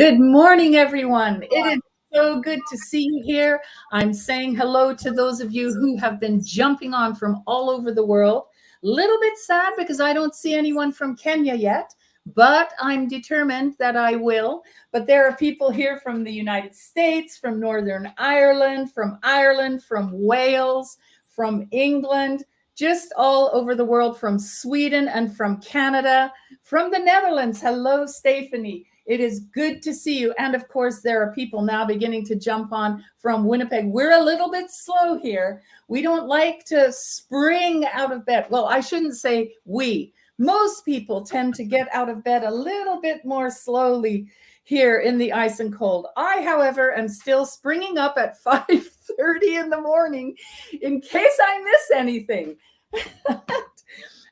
Good morning, everyone. It is so good to see you here. I'm saying hello to those of you who have been jumping on from all over the world. Little bit sad because I don't see anyone from Kenya yet, but I'm determined that I will. But there are people here from the United States, from Northern Ireland, from Wales, from England, just all over the world, from Sweden and from Canada, from the Netherlands. Hello, Stephanie. It is good to see you. And of course, there are people now beginning to jump on from Winnipeg. We're a little bit slow here. We don't like to spring out of bed. Well, I shouldn't say we. Most people tend to get out of bed a little bit more slowly here in the ice and cold. I, however, am still springing up at 5:30 in the morning in case I miss anything.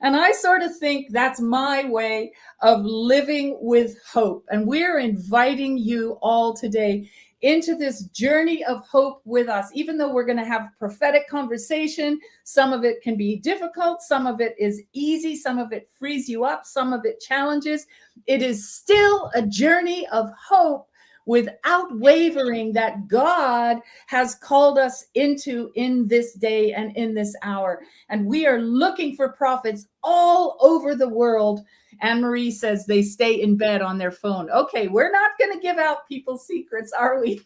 And I sort of think that's my way of living with hope. And we're inviting you all today into this journey of hope with us. Even though we're going to have prophetic conversation, some of it can be difficult, some of it is easy, some of it frees you up, some of it challenges. It is still a journey of hope without wavering that God has called us into in this day and in this hour. And we are looking for prophets all over the world. Anne-Marie says they stay in bed on their phone. Okay, we're not going to give out people's secrets, are we?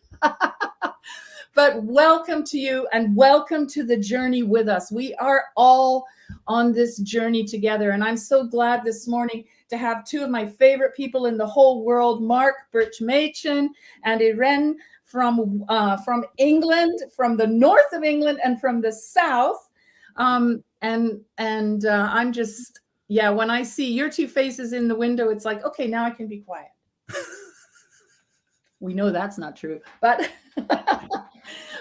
But welcome to you and welcome to the journey with us. We are all on this journey together. And I'm so glad this morning to have two of my favorite people in the whole world, Mark, Birch, Machin, and Irene from England, from the north of England and from the south. I'm just, yeah, when I see your two faces in the window, it's like, okay, now I can be quiet. We know that's not true, but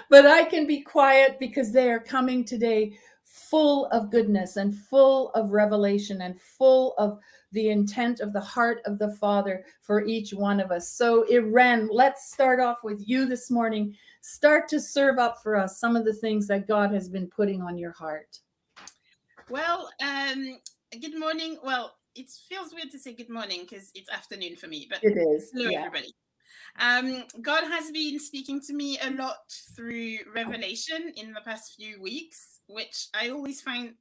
but I can be quiet because they are coming today full of goodness and full of revelation and full of the intent of the heart of the Father for each one of us. So Irene, let's start off with you this morning. Start to serve up for us some of the things that God has been putting on your heart. Well, good morning. Well, it feels weird to say good morning because it's afternoon for me, but it is. Hello, everybody. God has been speaking to me a lot through revelation in the past few weeks, which I always find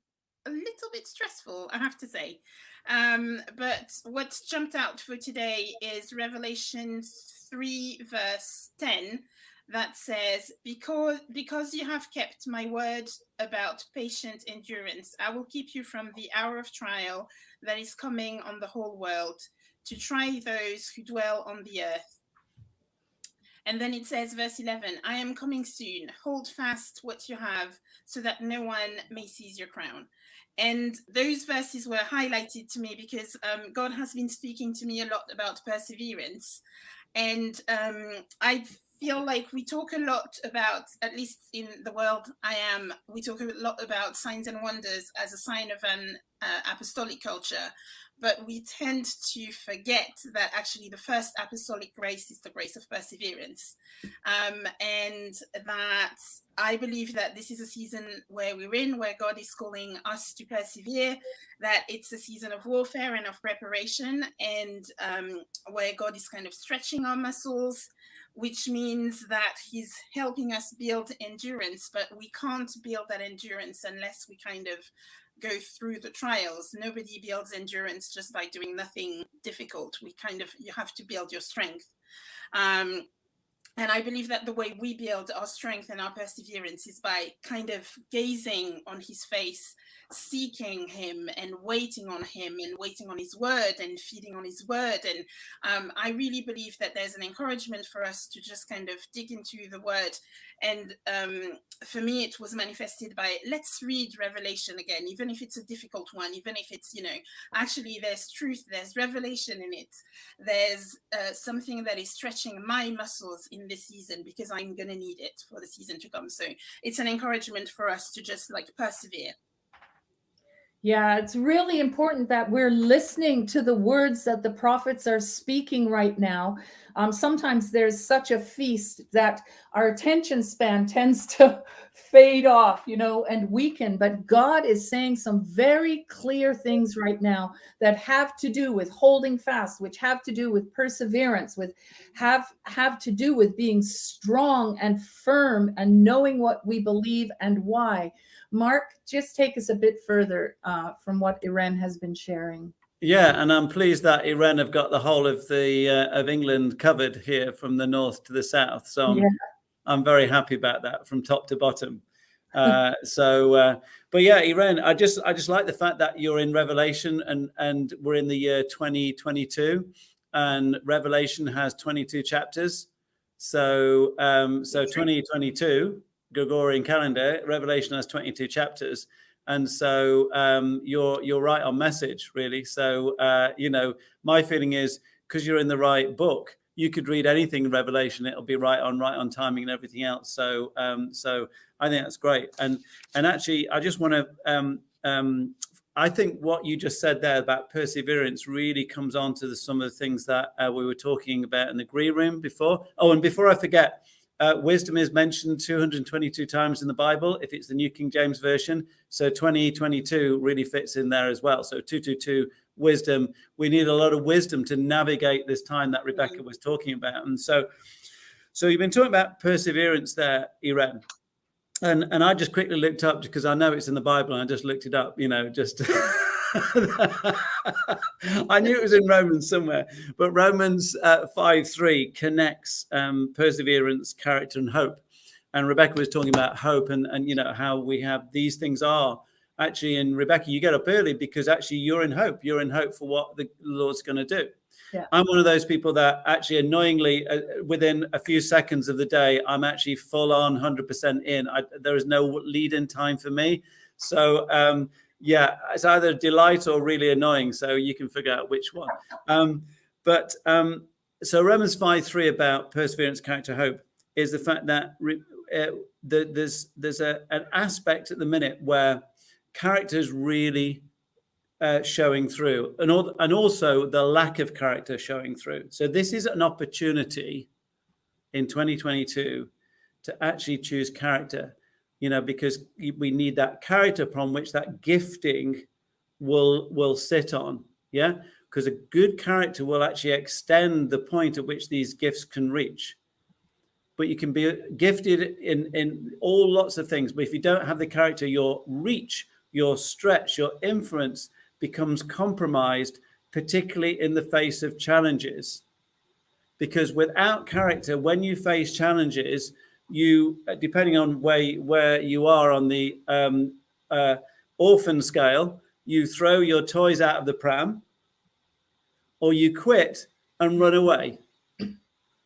a little bit stressful, I have to say. But what jumped out for today is Revelation 3 verse 10 that says, because you have kept my word about patient endurance, I will keep you from the hour of trial that is coming on the whole world to try those who dwell on the earth. And then it says, verse 11, I am coming soon. Hold fast what you have so that no one may seize your crown. And those verses were highlighted to me because God has been speaking to me a lot about perseverance. And I feel like we talk a lot about, at least in the world I am, we talk a lot about signs and wonders as a sign of an apostolic culture. But we tend to forget that actually the first apostolic grace is the grace of perseverance. And that I believe that this is a season where we're in, where God is calling us to persevere, that it's a season of warfare and of preparation, and where God is kind of stretching our muscles, which means that he's helping us build endurance, but we can't build that endurance unless we kind of go through the trials. Nobody builds endurance just by doing nothing difficult. You have to build your strength. And I believe that the way we build our strength and our perseverance is by kind of gazing on his face, seeking him and waiting on him and waiting on his word and feeding on his word. And I really believe that there's an encouragement for us to just kind of dig into the word. And for me, it was manifested by, let's read Revelation again, even if it's a difficult one, even if it's, actually there's truth, there's revelation in it. There's something that is stretching my muscles in this season because I'm going to need it for the season to come. So it's an encouragement for us to just like persevere. Yeah, it's really important that we're listening to the words that the prophets are speaking right now. Sometimes there's such a feast that our attention span tends to fade off, and weaken. But God is saying some very clear things right now that have to do with holding fast, which have to do with perseverance, with have to do with being strong and firm and knowing what we believe and why. Mark, just take us a bit further from what Irene has been sharing. Yeah, and I'm pleased that Irene have got the whole of the of England covered here from the north to the south. So I'm very happy about that from top to bottom. But yeah, Irene, I just like the fact that you're in Revelation and we're in the year 2022, and Revelation has 22 chapters. So 2022 Gregorian calendar, Revelation has 22 chapters. And so you're right on message, really. So, my feeling is because you're in the right book, you could read anything in Revelation. It'll be right on timing and everything else. So I think that's great. And actually, I just want to, I think what you just said there about perseverance really comes on to some of the things that we were talking about in the green room before. Oh, and before I forget, wisdom is mentioned 222 times in the Bible if it's the New King James Version. So 2022 really fits in there as well. So 222, wisdom. We need a lot of wisdom to navigate this time that Rebecca was talking about. And so you've been talking about perseverance there, Irene. And I just quickly looked up because I know it's in the Bible, and I just looked it up, just I knew it was in Romans somewhere, but Romans 5:3 connects perseverance, character, and hope. And Rebecca was talking about hope and how we have these things are actually. And Rebecca, you get up early because actually you're in hope. You're in hope for what the Lord's going to do. Yeah. I'm one of those people that actually annoyingly within a few seconds of the day, I'm actually full on 100% in. There is no lead-in time for me. So yeah, it's either delight or really annoying. So you can figure out which one. So Romans 5:3 about perseverance, character, hope is the fact that there's an aspect at the minute where character is really showing through, and also the lack of character showing through. So this is an opportunity in 2022 to actually choose character, because we need that character upon which that gifting will sit on. Yeah, because a good character will actually extend the point at which these gifts can reach. But you can be gifted in all lots of things, but if you don't have the character, your reach, your stretch, your influence becomes compromised, particularly in the face of challenges. Because without character, when you face challenges, you, depending on where you are on the orphan scale, you throw your toys out of the pram, or you quit and run away,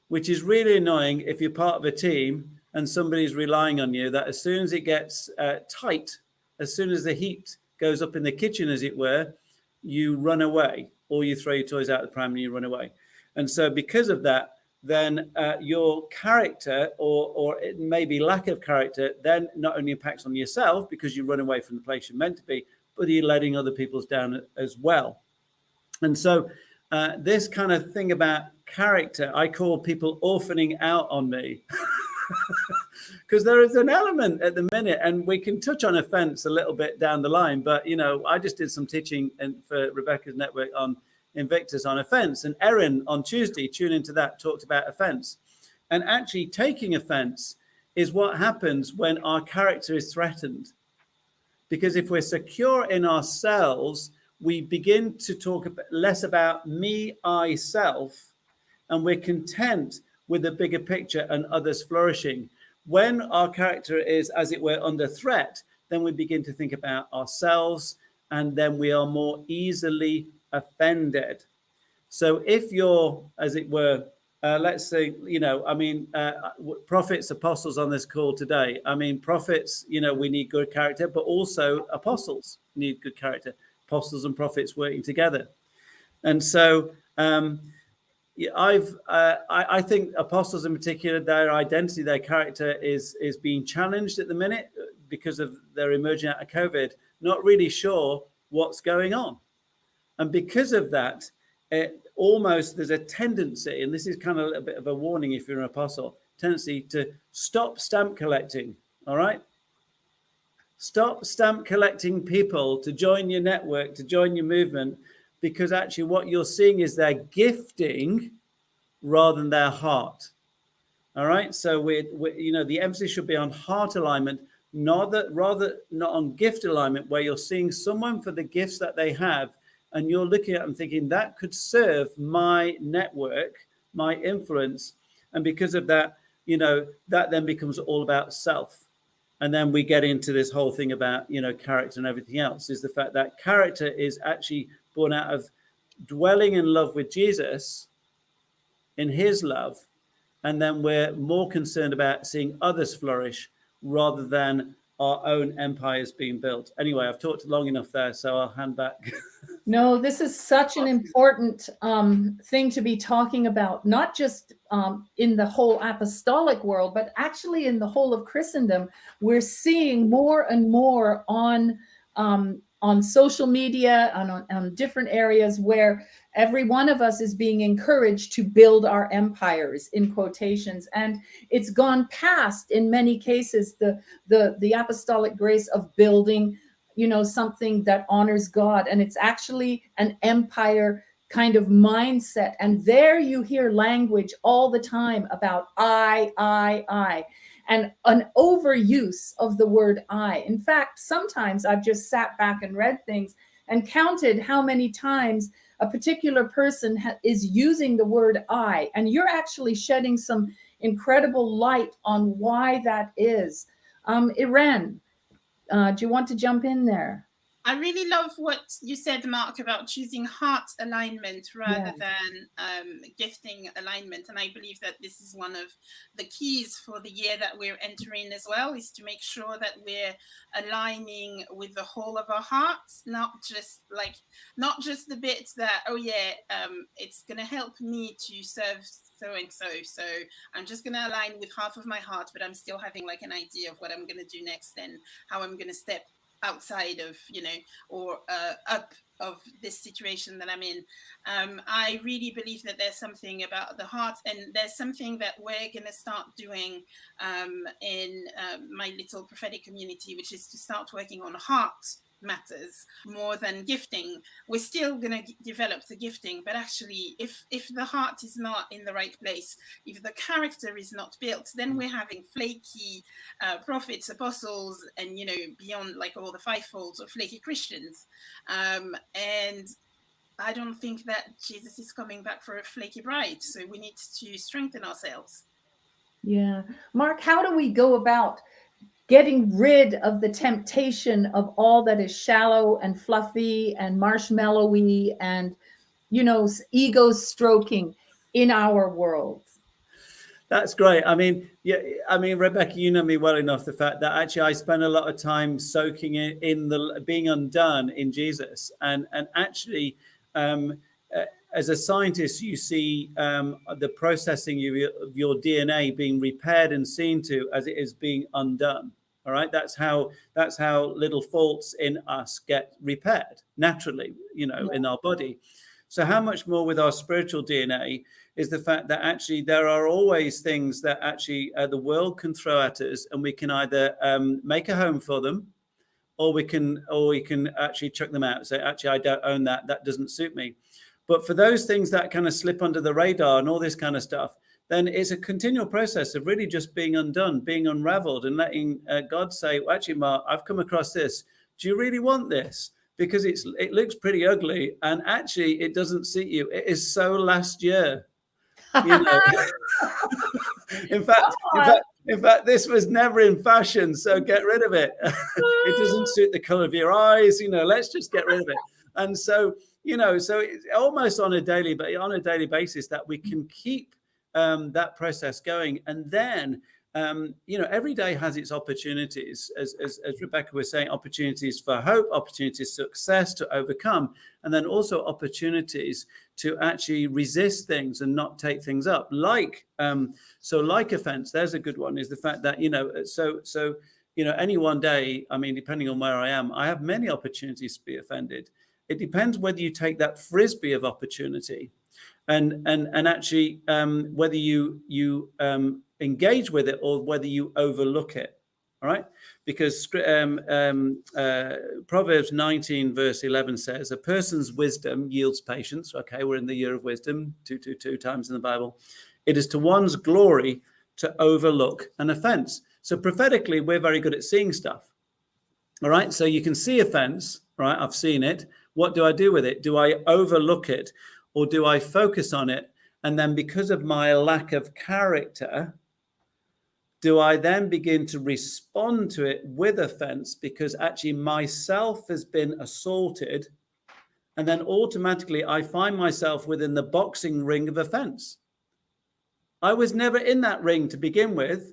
which is really annoying if you're part of a team and somebody's relying on you, that as soon as it gets tight, as soon as the heat goes up in the kitchen, as it were, you run away, or you throw your toys out of the pram and you run away. And so because of that, then your character or it may be lack of character then not only impacts on yourself because you run away from the place you're meant to be, but you're letting other people's down as well. And so this kind of thing about character, I call people orphaning out on me. Because there is an element at the minute, and we can touch on offense a little bit down the line, but I just did some teaching for Rebecca's network on Invictus on offense, and Erin on Tuesday, tune into that, talked about offense. And actually taking offense is what happens when our character is threatened. Because if we're secure in ourselves, we begin to talk less about me, I, self, and we're content with the bigger picture and others flourishing. When our character is, as it were, under threat, then we begin to think about ourselves, and then we are more easily offended. So if you're, as it were, let's say, prophets, apostles on this call today. Prophets, we need good character, but also apostles need good character. Apostles and prophets working together. And so I think apostles in particular, their identity, their character is being challenged at the minute because of their emerging out of COVID. Not really sure what's going on. And because of that, there's a tendency, and this is kind of a little bit of a warning if you're an apostle, tendency to stop stamp collecting. All right? Stop stamp collecting people to join your network, to join your movement, because actually what you're seeing is their gifting rather than their heart. All right? So the emphasis should be on heart alignment, rather not on gift alignment, where you're seeing someone for the gifts that they have, and you're looking at them thinking that could serve my network, my influence. And because of that, that then becomes all about self. And then we get into this whole thing about, character and everything else, is the fact that character is actually born out of dwelling in love with Jesus, in his love. And then we're more concerned about seeing others flourish rather than our own empires being built. Anyway, I've talked long enough there, so I'll hand back. No, this is such an important thing to be talking about, not just in the whole apostolic world, but actually in the whole of Christendom. We're seeing more and more on social media, on different areas, where every one of us is being encouraged to build our empires, in quotations. And it's gone past, in many cases, the apostolic grace of building something that honors God. And it's actually an empire kind of mindset. And there you hear language all the time about I, and an overuse of the word I. In fact, sometimes I've just sat back and read things and counted how many times a particular person is using the word I. And you're actually shedding some incredible light on why that is. Irene, do you want to jump in there? I really love what you said, Mark, about choosing heart alignment rather than gifting alignment. And I believe that this is one of the keys for the year that we're entering as well, is to make sure that we're aligning with the whole of our hearts, not just the bits that, it's going to help me to serve so and so. So I'm just going to align with half of my heart, but I'm still having like an idea of what I'm going to do next and how I'm going to step outside of, or up of this situation that I'm in. I really believe that there's something about the heart, and there's something that we're going to start doing in my little prophetic community, which is to start working on heart matters more than gifting. We're still going to develop the gifting, but actually if the heart is not in the right place, if the character is not built, then we're having flaky prophets, apostles, and beyond, like all the fivefolds of flaky Christians. And I don't think that Jesus is coming back for a flaky bride, so we need to strengthen ourselves. Yeah. Mark, how do we go about getting rid of the temptation of all that is shallow and fluffy and marshmallowy and, ego stroking in our world? That's great. I mean, Rebecca, you know me well enough. The fact that actually I spend a lot of time soaking in the being undone in Jesus, and actually, as a scientist, you see the processing of your DNA being repaired and seen to as it is being undone. All right, that's how little faults in us get repaired naturally, in our body. So how much more with our spiritual DNA is the fact that actually there are always things that actually the world can throw at us, and we can either make a home for them, or we can actually chuck them out. Say, actually, I don't own that. That doesn't suit me. But for those things that kind of slip under the radar and all this kind of stuff, then it's a continual process of really just being undone, being unraveled, and letting God say, well, actually, Mark, I've come across this. Do you really want this? Because it looks pretty ugly, and actually it doesn't suit you. It is so last year. In fact, this was never in fashion, so get rid of it. It doesn't suit the color of your eyes. Let's just get rid of it. And so, so it's almost on a daily basis that we can keep that process going. And then, every day has its opportunities, as Rebecca was saying, opportunities for hope, opportunities for success, to overcome, and then also opportunities to actually resist things and not take things up. Like offense, there's a good one, is the fact that, any one day, I mean, depending on where I am, I have many opportunities to be offended. It depends whether you take that frisbee of opportunity and actually whether you engage with it or whether you overlook it. All right, because Proverbs 19 verse 11 says, a person's wisdom yields patience. Okay, we're in the year of wisdom, 222 times in the Bible. It is to one's glory to overlook an offense. So prophetically, we're very good at seeing stuff. All right, so you can see offense, right? I've seen it. What do I do with it? Do I overlook it or do I focus on it? And then because of my lack of character, do I then begin to respond to it with offense because actually myself has been assaulted, and then automatically I find myself within the boxing ring of offense? I was never in that ring to begin with,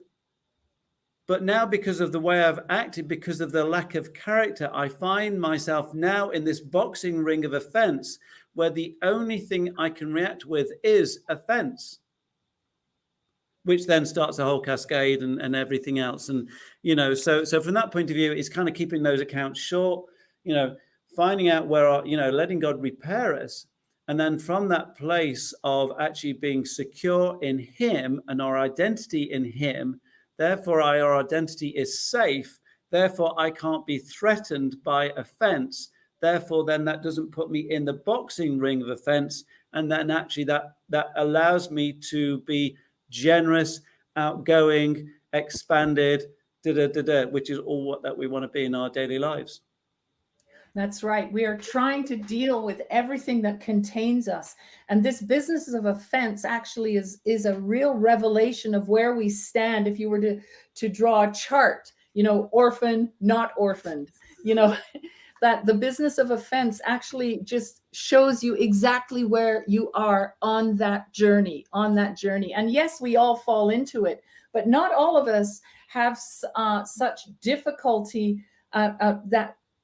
but now because of the way I've acted, because of the lack of character, I find myself now in this boxing ring of offense where the only thing I can react with is offense, which then starts a whole cascade and everything else. And, so from that point of view, it's kind of keeping those accounts short, finding out where, letting God repair us. And then from that place of actually being secure in him and our identity in him, therefore our identity is safe. Therefore, I can't be threatened by offense. Therefore, then that doesn't put me in the boxing ring of offense. And then actually that allows me to be generous, outgoing, expanded, which is all that we want to be in our daily lives. That's right. We are trying to deal with everything that contains us. And this business of offense actually is a real revelation of where we stand. If you were to draw a chart, orphan, not orphaned, that the business of offense actually just shows you exactly where you are on that journey. And yes, we all fall into it, but not all of us have such difficulty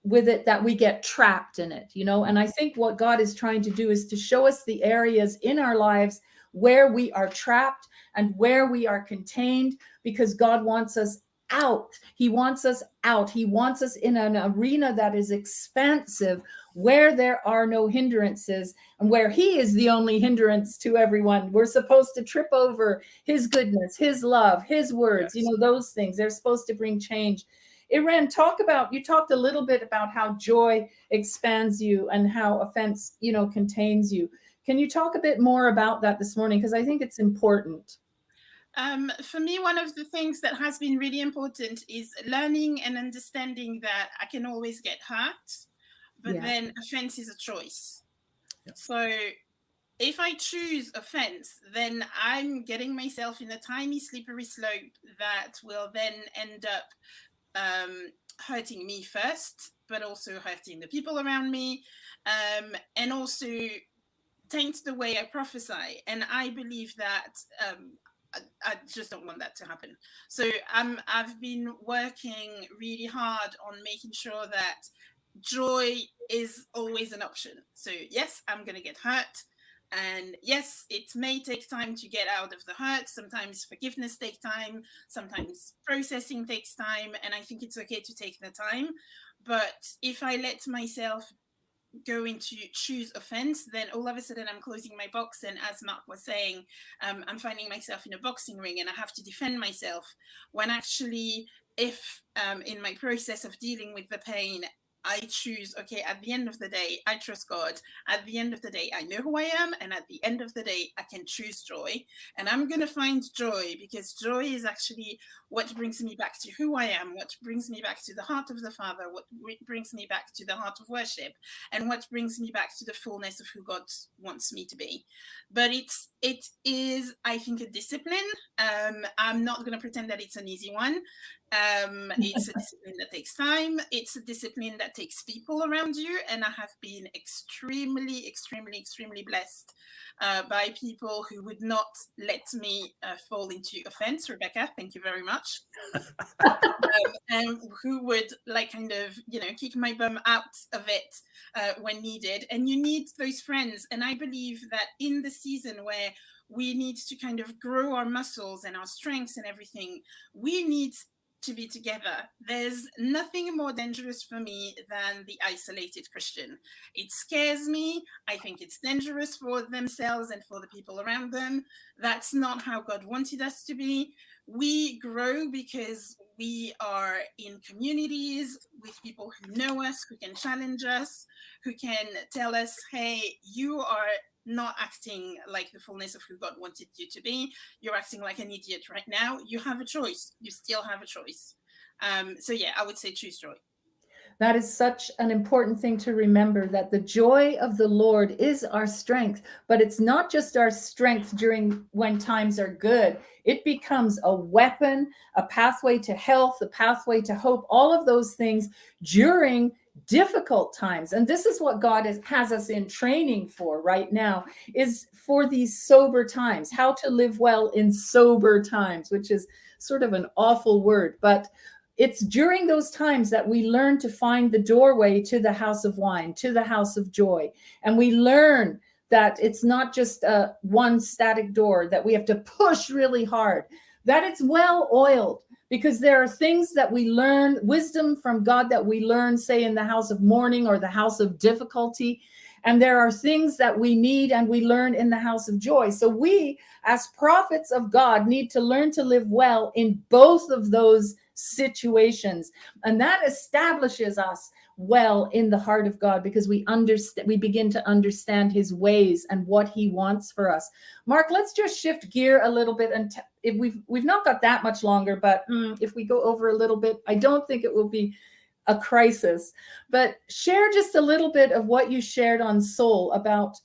with it that we get trapped in it, and I think what God is trying to do is to show us the areas in our lives where we are trapped and where we are contained, because God wants us out. He wants us out. He wants us in an arena that is expansive, where there are no hindrances and where he is the only hindrance to everyone. We're supposed to trip over his goodness, his love, his words, Yes. Those things. They're supposed to bring change. Irene, you talked a little bit about how joy expands you and how offense, contains you. Can you talk a bit more about that this morning? Because I think it's important. For me, one of the things that has been really important is learning and understanding that I can always get hurt, but then offense is a choice. Yeah. So if I choose offense, then I'm getting myself in a tiny slippery slope that will then end up hurting me first, but also hurting the people around me, and also taint the way I prophesy. And I believe that I just don't want that to happen. So I've been working really hard on making sure that joy is always an option. So yes, I'm going to get hurt. And yes, it may take time to get out of the hurt. Sometimes forgiveness takes time. Sometimes processing takes time. And I think it's okay to take the time. But if I let myself go into choose offense, then all of a sudden I'm closing my box. And as Mark was saying, I'm finding myself in a boxing ring and I have to defend myself. When actually, if in my process of dealing with the pain, I choose, okay, at the end of the day, I trust God. At the end of the day, I know who I am. And at the end of the day, I can choose joy. And I'm going to find joy, because joy is actually what brings me back to who I am, what brings me back to the heart of the Father, what brings me back to the heart of worship, and what brings me back to the fullness of who God wants me to be. But it is, I think, a discipline. I'm not going to pretend that it's an easy one. It's a discipline that takes time. It's a discipline that takes people around you. And I have been extremely, extremely, extremely blessed by people who would not let me fall into offense. Rebecca, thank you very much. And who would kick my bum out of it when needed. And you need those friends. And I believe that in the season where we need to kind of grow our muscles and our strengths and everything, we need to be together. There's nothing more dangerous for me than the isolated Christian. It scares me. I think it's dangerous for themselves and for the people around them. That's not how God wanted us to be. We grow because we are in communities with people who know us, who can challenge us, who can tell us, hey, you are not acting like the fullness of who God wanted you to be. You're acting like an idiot right now. You have a choice. You still have a choice. So yeah, I would say choose joy. That is such an important thing to remember, that the joy of the Lord is our strength, but it's not just our strength during when times are good. It becomes a weapon, a pathway to health, a pathway to hope, all of those things during difficult times. And this is what God has us in training for right now, is for these sober times, how to live well in sober times, which is sort of an awful word, but it's during those times that we learn to find the doorway to the house of wine, to the house of joy. And we learn that it's not just one static door that we have to push really hard, that it's well oiled, because there are things that we learn, wisdom from God that we learn, say in the house of mourning or the house of difficulty. And there are things that we need and we learn in the house of joy. So we, as prophets of God, need to learn to live well in both of those situations. And that establishes us well in the heart of God, because we begin to understand his ways and what he wants for us. Mark, let's just shift gear a little bit. And if we've not got that much longer, but if we go over a little bit, I don't think it will be a crisis. But share just a little bit of what you shared on Soul about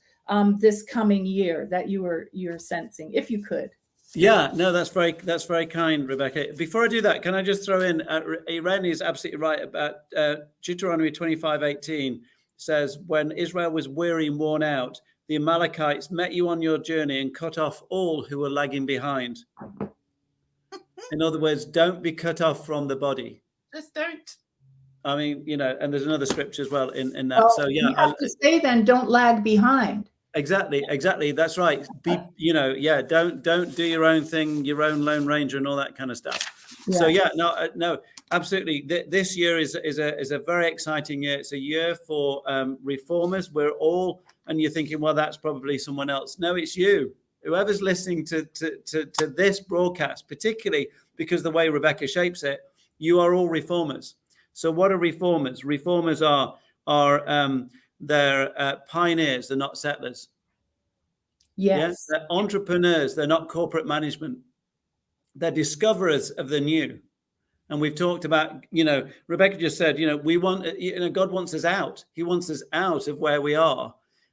this coming year that you're sensing, if you could. Yeah, no, that's very kind, Rebecca. Before I do that, can I just throw in, Irene is absolutely right about Deuteronomy 25:18 says, when Israel was weary and worn out, the Amalekites met you on your journey and cut off all who were lagging behind. In other words, don't be cut off from the body. Just don't. I mean, and there's another scripture as well in that. Well, so yeah, you have to say then, don't lag behind. Exactly. That's right. Don't do your own thing, your own Lone Ranger and all that kind of stuff. Yeah. So no, absolutely. This year is a very exciting year. It's a year for reformers. We're all, and you're thinking, well, that's probably someone else. No, it's you. Whoever's listening to this broadcast, particularly because the way Rebecca shapes it, you are all reformers. So what are reformers? Reformers are they're pioneers. They're not settlers. Yes. They're entrepreneurs. They're not corporate management. They're discoverers of the new. And we've talked about, Rebecca just said, we want, God wants us out. He wants us out of where we are.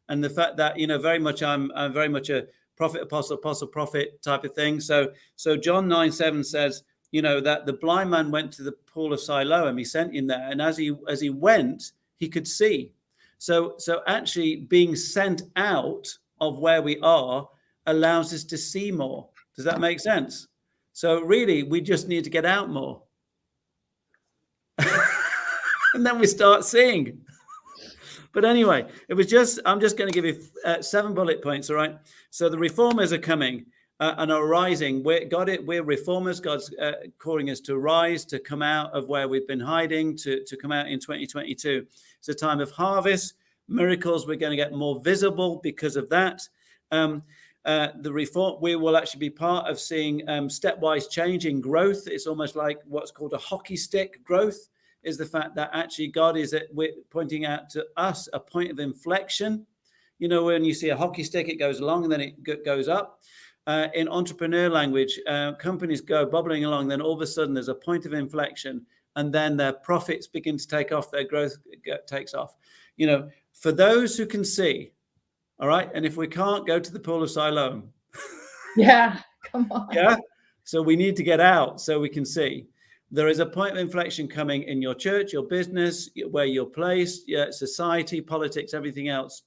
And the fact that, very much, I'm very much a prophet, apostle, prophet type of thing. So John 9:7 says, that the blind man went to the pool of Siloam. He sent him there. And as he went, he could see. So actually being sent out of where we are allows us to see more. Does that make sense? So really, we just need to get out more. And then we start seeing. But anyway, I'm just going to give you 7 bullet points, all right? So the reformers are coming and are rising. We're reformers. God's calling us to rise, to come out of where we've been hiding, to come out in 2022. It's a time of harvest. Miracles, we're going to get more visible because of that. The reform, we will actually be part of seeing stepwise change in growth. It's almost like what's called a hockey stick growth, is the fact that actually God is pointing out to us a point of inflection. When you see a hockey stick, it goes along and then it goes up. In entrepreneur language, companies go bubbling along, then all of a sudden there's a point of inflection, and then their profits begin to take off, their growth takes off. For those who can see, all right, and if we can't, go to the pool of Siloam. Yeah, come on. Yeah, so we need to get out so we can see. There is a point of inflection coming in your church, your business, where you're placed, society, politics, everything else,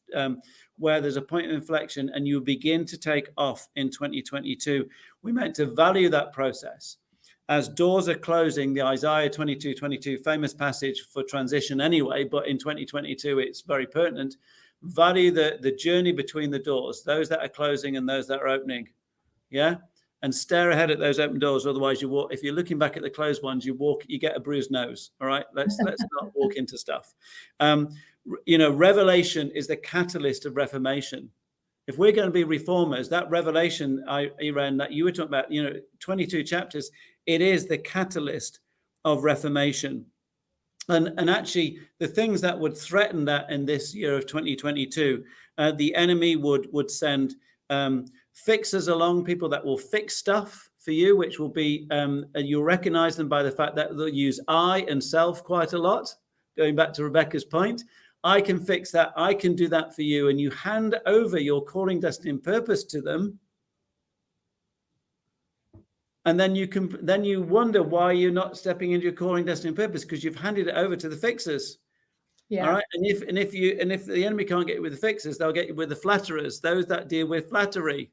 where there's a point of inflection and you begin to take off in 2022. We're meant to value that process. As doors are closing, the Isaiah 22:22 famous passage for transition anyway, but in 2022, it's very pertinent. Value the journey between the doors, those that are closing and those that are opening. Yeah. and stare ahead at those open doors. Otherwise, you walk. If you're looking back at the closed ones, you get a bruised nose. All right, let's not walk into stuff. Revelation is the catalyst of reformation. If we're going to be reformers, that revelation, Irene, that you were talking about, 22 chapters, it is the catalyst of reformation. And actually, the things that would threaten that in this year of 2022, the enemy would send fixers along, people that will fix stuff for you, which will be, you'll recognize them by the fact that they'll use I and self quite a lot. Going back to Rebecca's point, I can fix that. I can do that for you. And you hand over your calling, destiny, and purpose to them. And then you wonder why you're not stepping into your calling, destiny, and purpose, because you've handed it over to the fixers. Yeah. All right. And if the enemy can't get you with the fixers, they'll get you with the flatterers, those that deal with flattery.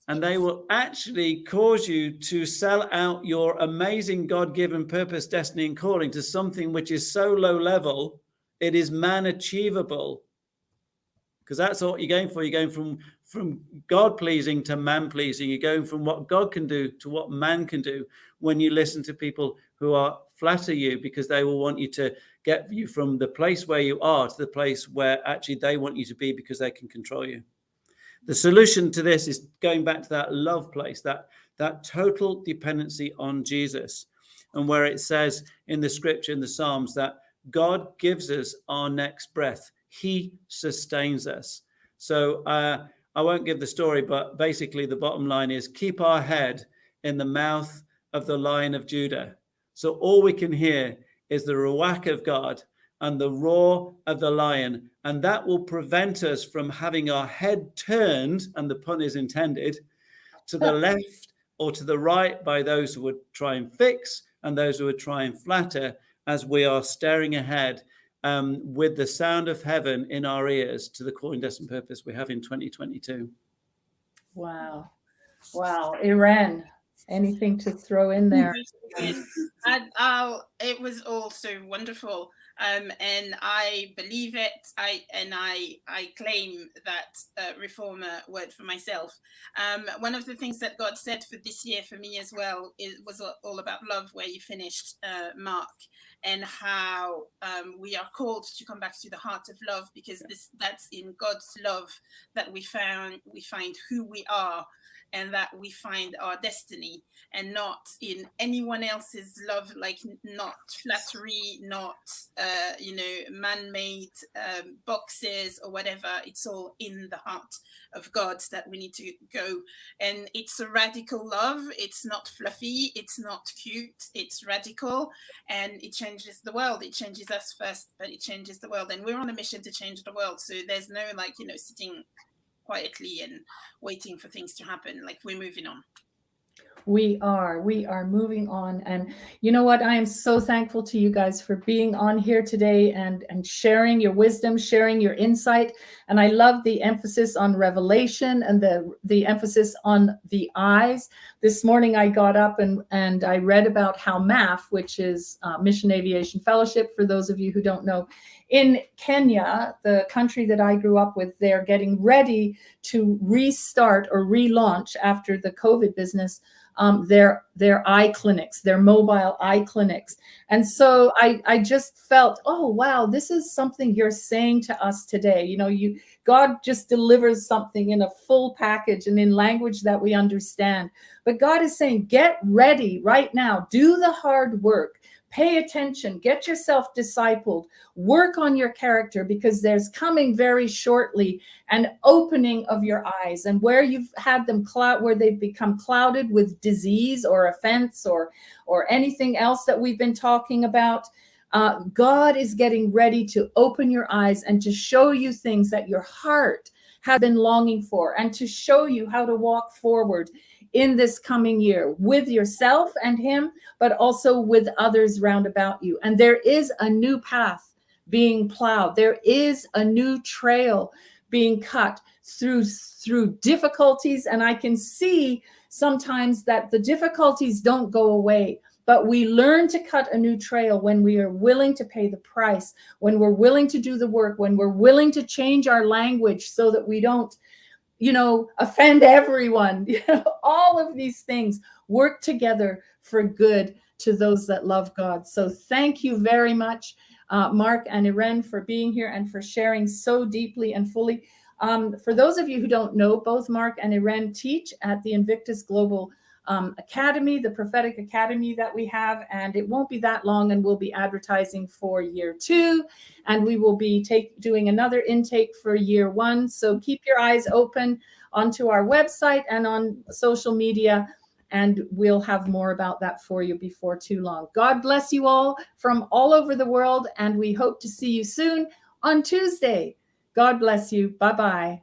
And they will actually cause you to sell out your amazing God-given purpose, destiny, and calling to something which is so low level, it is man achievable. Because that's what you're going for. You're going from God pleasing to man pleasing. You're going from what God can do to what man can do when you listen to people who are flatter you, because they will want you to get you from the place where you are to the place where actually they want you to be, because they can control you. The solution to this is going back to that love place, that total dependency on Jesus, and where it says in the scripture, in the Psalms, that God gives us our next breath. He sustains us. So I won't give the story, but basically the bottom line is keep our head in the mouth of the Lion of Judah. So all we can hear is the ruach of God and the roar of the lion. And that will prevent us from having our head turned, and the pun is intended, to the left or to the right by those who would try and fix and those who would try and flatter, as we are staring ahead with the sound of heaven in our ears to the calling, destiny, and purpose we have in 2022. Wow. Irene, anything to throw in there? It was all so wonderful. And I believe it. I claim that reformer word for myself. One of the things that God said for this year for me as well was all about love, where you finished, Mark, and how we are called to come back to the heart of love, because that's in God's love that we find who we are, and that we find our destiny, and not in anyone else's love, like not flattery, not man-made boxes or whatever. It's all in the heart of God that we need to go. And it's a radical love. It's not fluffy. It's not cute. It's radical, and it changes the world. It changes us first, but it changes the world. And we're on a mission to change the world. So there's no sitting quietly and waiting for things to happen. Like, we're moving on. We are moving on. And you know what? I am so thankful to you guys for being on here today and sharing your wisdom, sharing your insight. And I love the emphasis on revelation and the emphasis on the eyes. This morning I got up and I read about how MAF, which is Mission Aviation Fellowship, for those of you who don't know, in Kenya, the country that I grew up with, they're getting ready to restart or relaunch after the COVID business, their eye clinics, their mobile eye clinics. And so I just felt, oh, wow, this is something you're saying to us today. God just delivers something in a full package and in language that we understand. But God is saying, get ready right now, do the hard work. Pay attention, get yourself discipled, work on your character, because there's coming very shortly an opening of your eyes. And where you've had them where they've become clouded with disease or offense or anything else that we've been talking about, God is getting ready to open your eyes and to show you things that your heart has been longing for, and to show you how to walk forward in this coming year with yourself and him, but also with others round about you. And there is a new path being plowed. There is a new trail being cut through difficulties. And I can see sometimes that the difficulties don't go away, but we learn to cut a new trail when we are willing to pay the price, when we're willing to do the work, when we're willing to change our language so that we don't offend everyone. All of these things work together for good to those that love God. So thank you very much, Mark and Irene, for being here and for sharing so deeply and fully. For those of you who don't know, both Mark and Irene teach at the Invictus Global Academy, the prophetic academy that we have, and it won't be that long, and we'll be advertising for year 2, and we will be doing another intake for year 1. So keep your eyes open onto our website and on social media, and we'll have more about that for you before too long. God bless you all from all over the world, and we hope to see you soon on Tuesday. God bless you. Bye-bye.